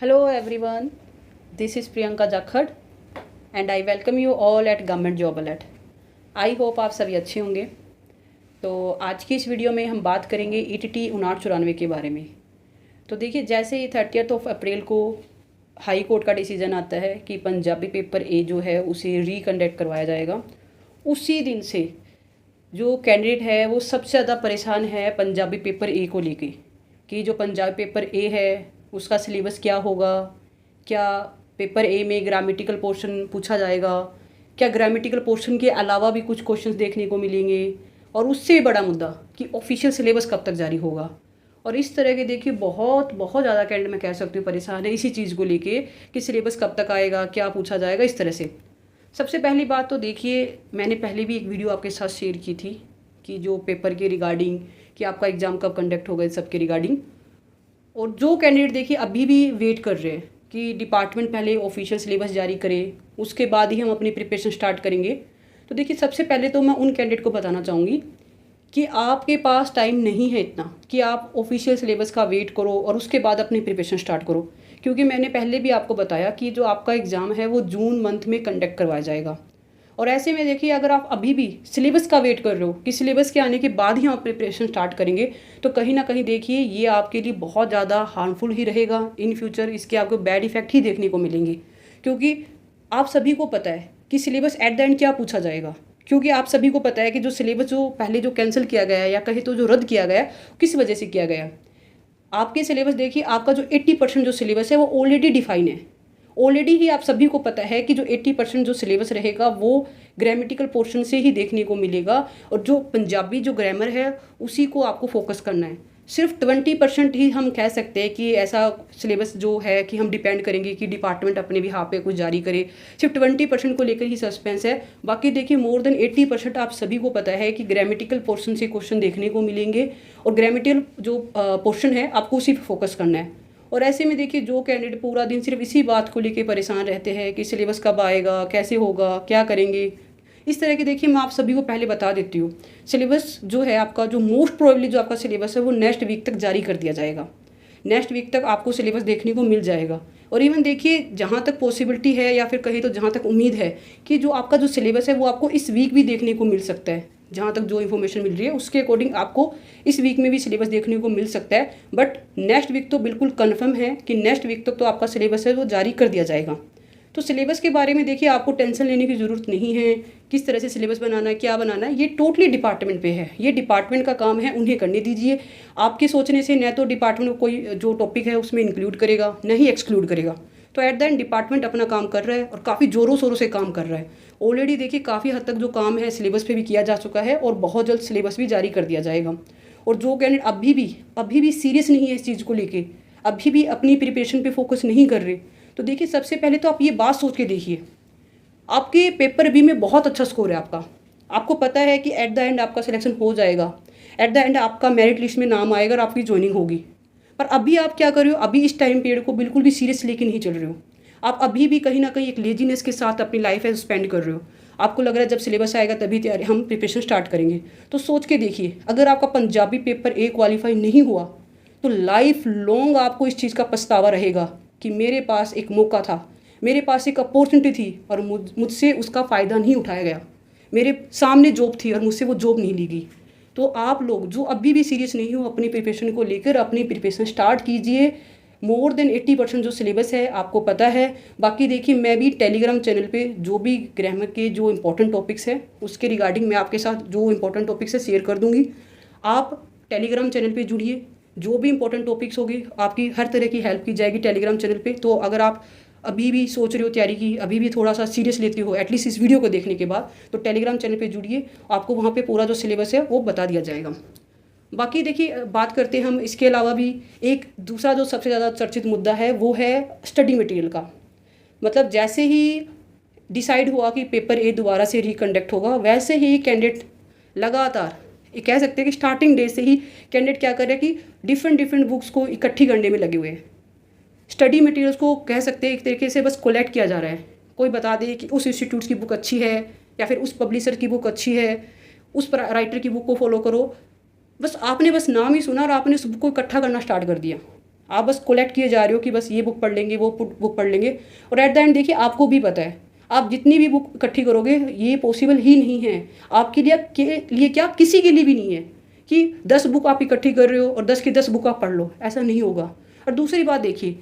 Hello everyone, this is Priyanka Jakhad and I welcome you all at Government Job Alert. I hope आप सभी अच्छे होंगे। तो आज की इस वीडियो में हम बात करेंगे ETT 5994 के बारे में। तो देखिए, जैसे ही 30 अप्रैल को हाई कोर्ट का डिसीजन आता है कि पंजाबी पेपर ए जो है उसे रिकंडक्ट करवाया जाएगा, उसी दिन से जो कैंडिडेट है वो सबसे ज़्यादा परेशान है पंजाबी पेपर ए को लेके कि जो पंजाबी पेपर ए है उसका सिलेबस क्या होगा, क्या पेपर ए में ग्रामेटिकल पोर्शन पूछा जाएगा, क्या ग्रामेटिकल पोर्शन के अलावा भी कुछ क्वेश्चंस देखने को मिलेंगे, और उससे बड़ा मुद्दा कि ऑफिशियल सिलेबस कब तक जारी होगा। और इस तरह के देखिए बहुत बहुत ज़्यादा कैंडिडेट मैं कह सकती हूँ परेशान है इसी चीज़ को लेके कि सिलेबस कब तक आएगा, क्या पूछा जाएगा, इस तरह से। सबसे पहली बात तो देखिए, मैंने पहले भी एक वीडियो आपके साथ शेयर की थी कि जो पेपर के रिगार्डिंग कि आपका एग्ज़ाम कब कंडक्ट होगा, इस सब के रिगार्डिंग। और जो कैंडिडेट देखिए अभी भी वेट कर रहे हैं कि डिपार्टमेंट पहले ऑफिशियल सिलेबस जारी करे, उसके बाद ही हम अपनी प्रिपरेशन स्टार्ट करेंगे। तो देखिए, सबसे पहले तो मैं उन कैंडिडेट को बताना चाहूँगी कि आपके पास टाइम नहीं है इतना कि आप ऑफिशियल सिलेबस का वेट करो और उसके बाद अपनी प्रिपरेशन स्टार्ट करो, क्योंकि मैंने पहले भी आपको बताया कि जो आपका एग्ज़ाम है वो जून मंथ में कंडक्ट करवाया जाएगा। और ऐसे में देखिए, अगर आप अभी भी सिलेबस का वेट कर रहे हो कि सिलेबस के आने के बाद ही हम प्रिपरेशन स्टार्ट करेंगे, तो कहीं ना कहीं देखिए ये आपके लिए बहुत ज़्यादा हार्मफुल ही रहेगा। इन फ्यूचर इसके आपको बैड इफ़ेक्ट ही देखने को मिलेंगे, क्योंकि आप सभी को पता है कि सिलेबस एट द एंड क्या पूछा जाएगा। क्योंकि आप सभी को पता है कि जो सिलेबस जो पहले जो कैंसिल किया गया है या कहीं तो जो रद्द किया गया है, किस वजह से किया गया है। आपके सिलेबस देखिए, आपका जो 80% जो सिलेबस है वो ऑलरेडी डिफाइन है। ऑलरेडी ही आप सभी को पता है कि जो 80% जो सिलेबस रहेगा वो ग्रामेटिकल पोर्शन से ही देखने को मिलेगा, और जो पंजाबी जो ग्रामर है उसी को आपको फोकस करना है। सिर्फ 20% ही हम कह सकते हैं कि ऐसा सिलेबस जो है कि हम डिपेंड करेंगे कि डिपार्टमेंट अपने भी पे कुछ जारी करे। सिर्फ 20% को लेकर ही सस्पेंस है। बाकी देखिए मोर देन 80% आप सभी को पता है कि ग्रामेटिकल पोर्शन से क्वेश्चन देखने को मिलेंगे, और ग्रामेटिकल जो पोर्शन है आपको उसी पर फोकस करना है। और ऐसे में देखिए, जो कैंडिडेट पूरा दिन सिर्फ इसी बात को लेके परेशान रहते हैं कि सिलेबस कब आएगा, कैसे होगा, क्या करेंगे, इस तरह के देखिए मैं आप सभी को पहले बता देती हूँ। सिलेबस जो है आपका, जो मोस्ट प्रोबेबली जो आपका सिलेबस है वो नेक्स्ट वीक तक जारी कर दिया जाएगा। नेक्स्ट वीक तक आपको सिलेबस देखने को मिल जाएगा। और इवन देखिए, जहाँ तक पॉसिबिलिटी है या फिर कहीं तो जहाँ तक उम्मीद है कि जो आपका जो सिलेबस है वो आपको इस वीक भी देखने को मिल सकता है। जहाँ तक जो इन्फॉर्मेशन मिल रही है उसके अकॉर्डिंग आपको इस वीक में भी सिलेबस देखने को मिल सकता है। बट नेक्स्ट वीक तो बिल्कुल कन्फर्म है कि नेक्स्ट वीक तक तो आपका सिलेबस है वो जारी कर दिया जाएगा। तो सिलेबस के बारे में देखिए आपको टेंशन लेने की ज़रूरत नहीं है। किस तरह से सिलेबस बनाना है, क्या बनाना है, ये टोटली डिपार्टमेंट पे है। ये डिपार्टमेंट का काम है, उन्हें करने दीजिए। आपके सोचने से न तो डिपार्टमेंट कोई जो टॉपिक है उसमें इंक्लूड करेगा, न ही एक्सक्लूड करेगा। तो एट द एंड डिपार्टमेंट अपना काम कर रहा है और काफ़ी ज़ोरों शोरों से काम कर रहा है। ऑलरेडी देखिए काफ़ी हद तक जो काम है सिलेबस पे भी किया जा चुका है और बहुत जल्द सिलेबस भी जारी कर दिया जाएगा। और जो कैंडिडेट अभी भी सीरियस नहीं है इस चीज़ को लेके, अभी भी अपनी प्रिपरेशन पे फोकस नहीं कर रहे, तो देखिए सबसे पहले तो आप ये बात सोच के देखिए, आपके पेपर बी में बहुत अच्छा स्कोर है आपका। आपको पता है कि एट द एंड आपका सिलेक्शन हो जाएगा, एट द एंड आपका मेरिट लिस्ट में नाम आएगा और आपकी ज्वाइनिंग होगी। पर अभी आप क्या कर रहे हो, अभी इस टाइम पीरियड को बिल्कुल भी सीरियस लेके नहीं चल रहे हो। आप अभी भी कहीं ना कहीं एक लेजीनेस के साथ अपनी लाइफ है स्पेंड कर रहे हो। आपको लग रहा है जब सिलेबस आएगा तभी तैयारी हम प्रिपरेशन स्टार्ट करेंगे। तो सोच के देखिए, अगर आपका पंजाबी पेपर ए क्वालिफाई नहीं हुआ तो लाइफ लॉन्ग आपको इस चीज़ का पछतावा रहेगा कि मेरे पास एक मौका था, मेरे पास एक अपॉर्चुनिटी थी और मुझसे उसका फ़ायदा नहीं उठाया गया। मेरे सामने जॉब थी और मुझसे वो जॉब नहीं ली गई। तो आप लोग जो अभी भी सीरियस नहीं हो अपनी प्रिपरेशन को लेकर, अपनी प्रिपरेशन स्टार्ट कीजिए। मोर देन 80% जो सिलेबस है आपको पता है। बाकी देखिए, मैं भी टेलीग्राम चैनल पे जो भी ग्रामर के जो इंपॉर्टेंट टॉपिक्स हैं उसके रिगार्डिंग मैं आपके साथ जो इंपॉर्टेंट टॉपिक्स है शेयर कर दूंगी। आप टेलीग्राम चैनल पे जुड़िए, जो भी इंपॉर्टेंट टॉपिक्स होगी आपकी हर तरह की हेल्प की जाएगी टेलीग्राम चैनल पे। तो अगर आप अभी भी सोच रहे हो तैयारी की, अभी भी थोड़ा सा सीरियस लेते हो एटलीस्ट इस वीडियो को देखने के बाद, तो टेलीग्राम चैनल पे जुड़िए, आपको वहाँ पे पूरा जो सिलेबस है वो बता दिया जाएगा। बाकी देखिए, बात करते हैं हम इसके अलावा भी एक दूसरा जो सबसे ज़्यादा चर्चित मुद्दा है वो है स्टडी मटेरियल का। मतलब जैसे ही डिसाइड हुआ कि पेपर ए दोबारा से रिकंडक्ट होगा, वैसे ही कैंडिडेट लगातार ये कह सकते हैं कि स्टार्टिंग डे से ही कैंडिडेट क्या कर रहे हैं कि डिफरेंट बुक्स को इकट्ठी करने में लगे हुए हैं। स्टडी मटेरियल्स को कह सकते हैं एक तरीके से बस कोलेक्ट किया जा रहा है। कोई बता दे कि उस इंस्टीट्यूट की बुक अच्छी है या फिर उस पब्लिशर की बुक अच्छी है, उस राइटर की बुक को फॉलो करो। बस आपने बस नाम ही सुना और आपने उस बुक को इकट्ठा करना स्टार्ट कर दिया। आप बस कलेक्ट किए जा रहे हो कि बस ये बुक पढ़ लेंगे, वो बुक पढ़ लेंगे, और एट द एंड देखिए आपको भी पता है आप जितनी भी बुक इकट्ठी करोगे ये पॉसिबल ही नहीं है आपके लिए क्या किसी के लिए भी नहीं है कि 10 बुक आप इकट्ठी कर रहे हो और 10 की 10 बुक आप पढ़ लो, ऐसा नहीं होगा। और दूसरी बात देखिए,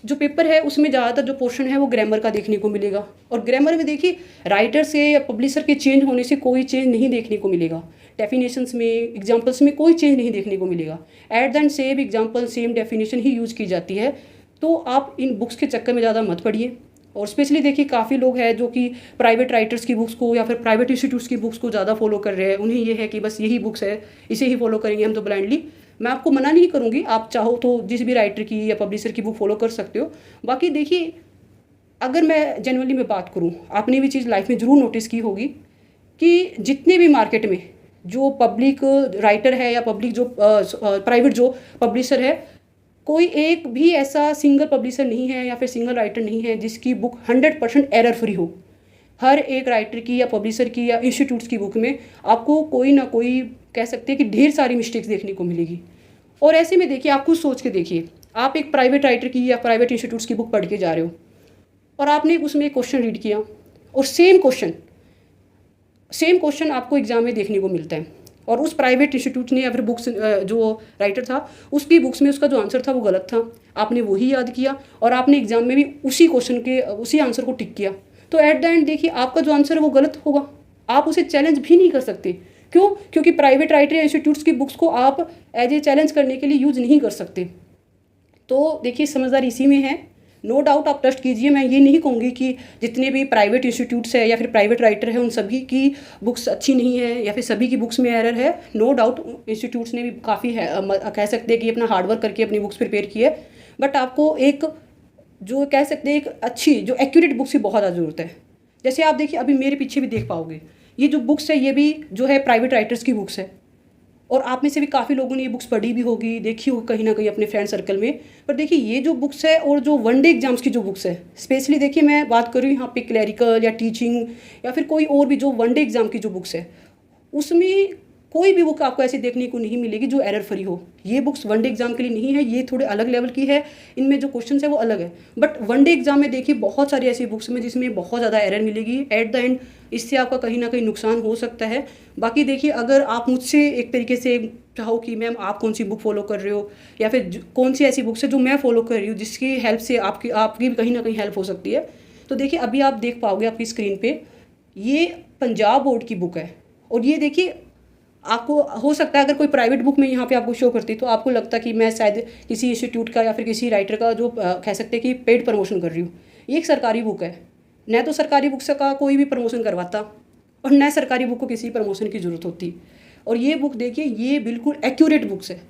जो पेपर है उसमें ज़्यादातर जो पोर्शन है वो ग्रामर का देखने को मिलेगा, और ग्रामर में देखिए राइटर से या पब्लिशर के चेंज होने से कोई चेंज नहीं देखने को मिलेगा। डेफिनेशंस में, एग्जांपल्स में कोई चेंज नहीं देखने को मिलेगा। At the end same example, same definition he use की जाती है। तो आप इन बुक्स के चक्कर में ज़्यादा मत पढ़िए। और स्पेशली देखिए काफ़ी लोग हैं जो कि प्राइवेट राइटर्स की बुक्स को या फिर प्राइवेट इंस्टीट्यूट्स की बुक्स को ज़्यादा फॉलो कर रहे हैं। उन्हें ये है कि बस यही बुक्स है, इसे ही फॉलो करेंगे हम तो ब्लाइंडली। मैं आपको मना नहीं करूँगी, आप चाहो तो जिस भी राइटर की या पब्लिशर की बुक फॉलो कर सकते हो। बाकी देखिए, अगर मैं जनरली में बात करूँ, आपने भी चीज़ लाइफ में ज़रूर नोटिस की होगी कि जितने भी मार्केट में जो पब्लिक राइटर है या पब्लिक जो प्राइवेट जो पब्लिशर है, कोई एक भी ऐसा सिंगल पब्लिशर नहीं है या फिर सिंगल राइटर नहीं है जिसकी बुक 100% एरर फ्री हो। हर एक राइटर की या पब्लिशर की या इंस्टीट्यूट्स की बुक में आपको कोई ना कोई, कह सकते हैं कि ढेर सारी मिस्टेक्स देखने को मिलेगी। और ऐसे में देखिए, आप खुद सोच के देखिए, आप एक प्राइवेट राइटर की या प्राइवेट इंस्टीट्यूट्स की बुक पढ़ के जा रहे हो और आपने उसमें एक क्वेश्चन रीड किया और सेम क्वेश्चन आपको एग्जाम में देखने को मिलता है, और उस प्राइवेट इंस्टीट्यूट ने या फिर बुक्स जो राइटर था उसकी बुक्स में उसका जो आंसर था वो गलत था। आपने वही याद किया और आपने एग्जाम में भी उसी क्वेश्चन के उसी आंसर को टिक किया, तो एट द एंड देखिए आपका जो आंसर है वो गलत होगा। आप उसे चैलेंज भी नहीं कर सकते। क्यों? क्योंकि प्राइवेट राइटर या इंस्टीट्यूट्स की बुक्स को आप एज ए चैलेंज करने के लिए यूज़ नहीं कर सकते। तो देखिए समझदारी इसी में है। नो डाउट आप ट्रस्ट कीजिए, मैं ये नहीं कहूँगी कि जितने भी प्राइवेट इंस्टीट्यूट्स है या फिर प्राइवेट राइटर है उन सभी की बुक्स अच्छी नहीं है या फिर सभी की बुक्स में एरर है। नो डाउट इंस्टीट्यूट्स ने भी काफ़ी कह सकते हैं कि अपना हार्डवर्क करके अपनी बुक्स प्रिपेयर की है, बट आपको एक जो कह सकते हैं एक अच्छी जो एक्यूरेट बुक्स की बहुत ज़्यादा ज़रूरत है। जैसे आप देखिए, अभी मेरे पीछे भी देख पाओगे, ये जो बुक्स है ये भी जो है प्राइवेट राइटर्स की बुक्स है, और आप में से भी काफ़ी लोगों ने ये बुक्स पढ़ी भी होगी, देखी होगी कहीं ना कहीं अपने फ्रेंड सर्कल में। पर देखिए ये जो बुक्स है और जो वनडे एग्जाम्स की जो बुक्स है, स्पेशली देखिए मैं बात कर रही हूँ यहाँ पे क्लैरिकल या टीचिंग या फिर कोई और भी जो वनडे एग्जाम की जो बुक्स है, उसमें कोई भी बुक आपको ऐसी देखने को नहीं मिलेगी जो एरर फ्री हो। ये बुक्स वनडे एग्जाम के लिए नहीं है, ये थोड़े अलग लेवल की है, इनमें जो क्वेश्चन है वो अलग है। बट वनडे एग्जाम में देखिए बहुत सारी ऐसी बुक्स में जिसमें बहुत ज़्यादा एरर मिलेगी। एट द एंड इससे आपका कहीं ना कहीं नुकसान हो सकता है। बाकी देखिए, अगर आप मुझसे एक तरीके से चाहो कि मैम आप कौन सी बुक फॉलो कर रहे हो या फिर कौन सी ऐसी बुक्स है जो मैं फॉलो कर रही हूँ जिसकी हेल्प से आपकी भी कहीं ना कहीं हेल्प हो सकती है, तो देखिए अभी आप देख पाओगे आपकी स्क्रीन पे, ये पंजाब बोर्ड की बुक है। और ये देखिए, आपको हो सकता है अगर कोई प्राइवेट बुक में यहाँ पे आपको शो करती तो आपको लगता कि मैं शायद किसी इंस्टीट्यूट का या फिर किसी राइटर का जो कह सकते हैं कि पेड प्रमोशन कर रही हूँ। ये एक सरकारी बुक है, न तो सरकारी बुक का कोई भी प्रमोशन करवाता और न सरकारी बुक को किसी प्रमोशन की ज़रूरत होती। और ये बुक देखिए, ये बिल्कुल एक्यूरेट बुक्स है,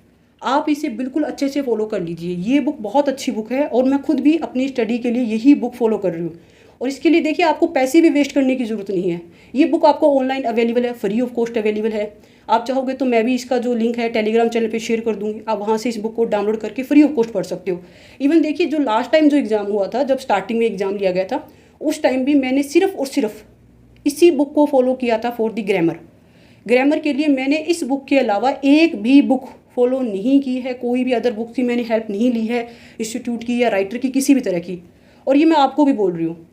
आप इसे बिल्कुल अच्छे से फॉलो कर लीजिए। ये बुक बहुत अच्छी बुक है और मैं खुद भी अपनी स्टडी के लिए यही बुक फॉलो कर रही हूँ। और इसके लिए देखिए आपको पैसे भी वेस्ट करने की ज़रूरत नहीं है। ये बुक आपको ऑनलाइन अवेलेबल है, फ्री ऑफ कॉस्ट अवेलेबल है। आप चाहोगे तो मैं भी इसका जो लिंक है टेलीग्राम चैनल पे शेयर कर दूँगी, आप वहाँ से इस बुक को डाउनलोड करके फ्री ऑफ कॉस्ट पढ़ सकते हो। इवन देखिए, जो लास्ट टाइम जो एग्ज़ाम हुआ था, जब स्टार्टिंग में एग्ज़ाम लिया गया था, उस टाइम भी मैंने सिर्फ और सिर्फ इसी बुक को फॉलो किया था फॉर द ग्रामर के लिए। मैंने इस बुक के अलावा एक भी बुक फॉलो नहीं की है, कोई भी अदर बुक की मैंने हेल्प नहीं ली है, इंस्टीट्यूट की या राइटर की, किसी भी तरह की। और ये मैं आपको भी बोल रही हूँ,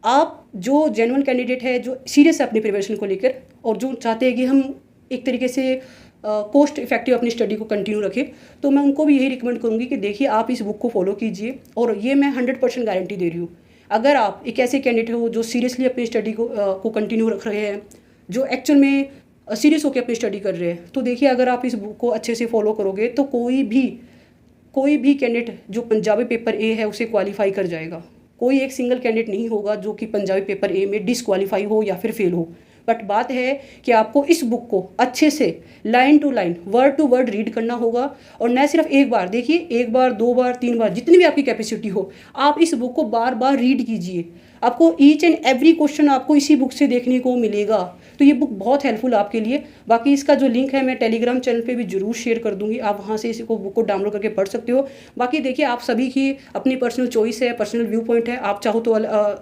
आप जो जेन्युइन कैंडिडेट है, जो सीरियस है अपनी प्रिपरेशन को लेकर और जो चाहते हैं कि हम एक तरीके से कॉस्ट इफेक्टिव अपनी स्टडी को कंटिन्यू रखें, तो मैं उनको भी यही रिकमेंड करूँगी कि देखिए आप इस बुक को फॉलो कीजिए। और ये मैं 100% गारंटी दे रही हूँ, अगर आप एक ऐसे कैंडिडेट हो जो सीरियसली अपनी स्टडी को कंटिन्यू रख रहे हैं, जो एक्चुअल में सीरियस होकर अपनी स्टडी कर रहे हैं, तो देखिए अगर आप इस बुक को अच्छे से फॉलो करोगे तो कोई भी कैंडिडेट जो पंजाबी पेपर ए है उसे क्वालिफाई कर जाएगा। कोई एक सिंगल कैंडिडेट नहीं होगा जो कि पंजाबी पेपर ए में डिसक्वालीफाई हो या फिर फेल हो। बट बात है कि आपको इस बुक को अच्छे से line to line, word to word read करना होगा। और न सिर्फ एक बार, देखिए एक बार, 2 बार, 3 बार, जितनी भी आपकी कैपेसिटी हो, आप इस बुक को बार बार रीड कीजिए। आपको ईच एंड एवरी क्वेश्चन आपको इसी बुक से देखने को मिलेगा। तो ये बुक बहुत हेल्पफुल आपके लिए। बाकी इसका जो लिंक है मैं टेलीग्राम चैनल पे भी जरूर शेयर कर दूंगी, आप वहाँ से इसको बुक को डाउनलोड करके पढ़ सकते हो। बाकी देखिए, आप सभी की अपनी पर्सनल चॉइस है, पर्सनल व्यू पॉइंट है, आप चाहो तो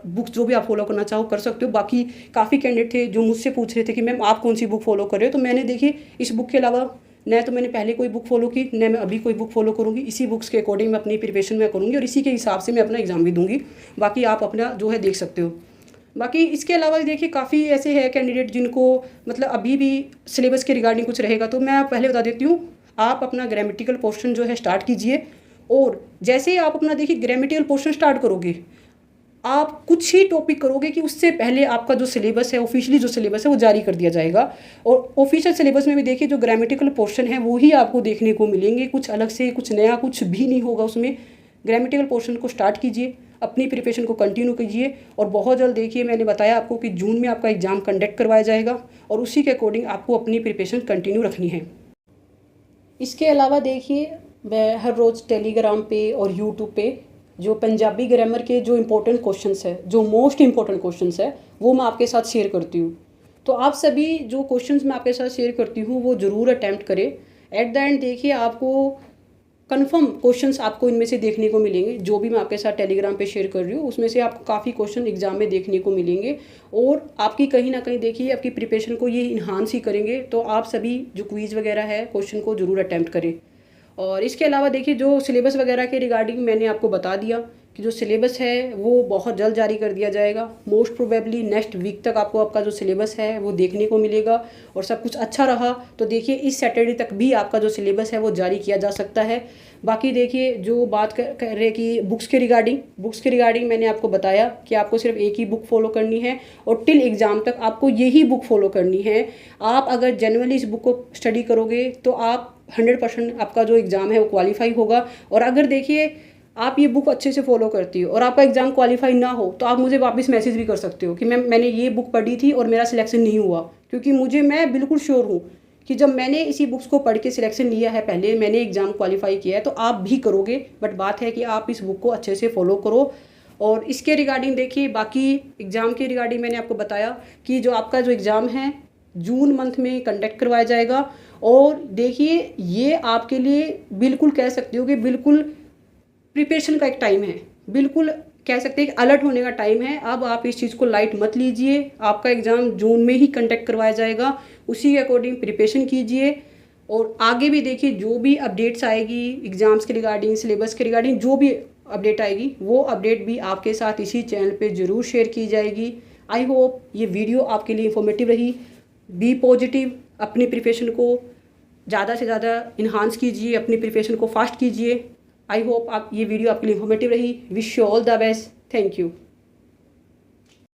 बुक्स जो भी आप फॉलो करना चाहो कर सकते हो। बाकी काफ़ी कैंडिडेट थे जो मुझसे पूछ रहे थे कि मैम आप कौन सी बुक फॉलो कर रहे हो, तो मैंने देखिए इस बुक के अलावा न तो मैंने पहले कोई बुक फॉलो की, न मैं अभी कोई बुक फॉलो करूँगी। इसी बुक्स के अकॉर्डिंग मैं अपनी प्रिपरेशन में करूँगी और इसी के हिसाब से मैं अपना एग्ज़ाम भी दूँगी। बाकी आप अपना जो है देख सकते हो। बाकी इसके अलावा देखिए काफ़ी ऐसे है कैंडिडेट जिनको मतलब अभी भी सिलेबस के रिगार्डिंग कुछ रहेगा, तो मैं पहले बता देती हूँ। आप अपना ग्रामेटिकल पोर्शन जो है स्टार्ट कीजिए, और जैसे ही आप अपना देखिए ग्रामेटिकल पोर्शन स्टार्ट करोगे, आप कुछ ही टॉपिक करोगे कि उससे पहले आपका जो सिलेबस है, ऑफिशियली जो सिलेबस है वो जारी कर दिया जाएगा। और ऑफिशियल सिलेबस में भी देखिए जो ग्रामेटिकल पोर्शन है वो ही आपको देखने को मिलेंगे, कुछ अलग से कुछ नया कुछ भी नहीं होगा उसमें। ग्रामेटिकल पोर्शन को स्टार्ट कीजिए, अपनी प्रिपरेशन को कंटिन्यू कीजिए, और बहुत जल्द देखिए मैंने बताया आपको कि जून में आपका एग्ज़ाम कंडक्ट करवाया जाएगा, और उसी के अकॉर्डिंग आपको अपनी प्रिपरेशन कंटिन्यू रखनी है। इसके अलावा देखिए मैं हर रोज़ टेलीग्राम पे और यूट्यूब पे जो पंजाबी ग्रामर के जो इम्पोर्टेंट क्वेश्चंस है, जो मोस्ट इम्पोर्टेंट क्वेश्चंस है, वो मैं आपके साथ शेयर करती हूँ। तो आप सभी जो क्वेश्चंस मैं आपके साथ शेयर करती हूँ वो ज़रूर अटैम्प्ट करें। एट द एंड देखिए आपको कंफर्म क्वेश्चंस आपको इनमें से देखने को मिलेंगे। जो भी मैं आपके साथ टेलीग्राम पे शेयर कर रही हूँ उसमें से आपको काफ़ी क्वेश्चन एग्जाम में देखने को मिलेंगे, और आपकी कहीं ना कहीं देखिए आपकी प्रिपरेशन को ये इन्हांस ही करेंगे। तो आप सभी जो क्विज़ वगैरह है क्वेश्चन को ज़रूर अटैम्प्ट करें। और इसके अलावा देखिए जो सिलेबस वगैरह के रिगार्डिंग मैंने आपको बता दिया कि जो सिलेबस है वो बहुत जल्द जारी कर दिया जाएगा। मोस्ट प्रोबेबली नेक्स्ट वीक तक आपको आपका जो सिलेबस है वो देखने को मिलेगा, और सब कुछ अच्छा रहा तो देखिए इस सैटरडे तक भी आपका जो सिलेबस है वो जारी किया जा सकता है। बाकी देखिए जो बात कर रहे कि बुक्स के रिगार्डिंग मैंने आपको बताया कि आपको सिर्फ एक ही बुक फॉलो करनी है, और टिल एग्ज़ाम तक आपको यही बुक फॉलो करनी है। आप अगर जेन्युइनली इस बुक को स्टडी करोगे तो आप 100% आपका जो एग्ज़ाम है वो क्वालिफाई होगा। और अगर देखिए आप ये बुक अच्छे से फॉलो करती हो और आपका एग्ज़ाम क्वालिफाई ना हो तो आप मुझे वापस मैसेज भी कर सकते हो कि मैंने ये बुक पढ़ी थी और मेरा सिलेक्शन नहीं हुआ। क्योंकि मैं बिल्कुल श्योर हूँ कि जब मैंने इसी बुक्स को पढ़ के सिलेक्शन लिया है, पहले मैंने एग्ज़ाम क्वालिफाई किया है, तो आप भी करोगे। बट बात है कि आप इस बुक को अच्छे से फॉलो करो। और इसके रिगार्डिंग देखिए बाकी एग्ज़ाम के रिगार्डिंग मैंने आपको बताया कि जो आपका जो एग्ज़ाम है जून मंथ में कंडक्ट करवाया जाएगा। और देखिए ये आपके लिए बिल्कुल कह सकते हो कि बिल्कुल प्रिपरेशन का एक टाइम है, बिल्कुल कह सकते हैं कि अलर्ट होने का टाइम है। अब आप इस चीज़ को लाइट मत लीजिए, आपका एग्ज़ाम जून में ही कंडक्ट करवाया जाएगा, उसी के अकॉर्डिंग प्रिपरेशन कीजिए। और आगे भी देखिए जो भी अपडेट्स आएगी एग्ज़ाम्स के रिगार्डिंग, सिलेबस के रिगार्डिंग जो भी अपडेट आएगी वो अपडेट भी आपके साथ इसी चैनल पे ज़रूर शेयर की जाएगी। आई होप ये वीडियो आपके लिए इंफॉर्मेटिव रही। बी पॉजिटिव, अपनी प्रिपरेशन को ज़्यादा से ज़्यादा इन्हांस कीजिए, अपनी प्रिपरेशन को फास्ट कीजिए। आई होप आप ये वीडियो आपके लिए इंफॉर्मेटिव रही। Wish you all the best. Thank you.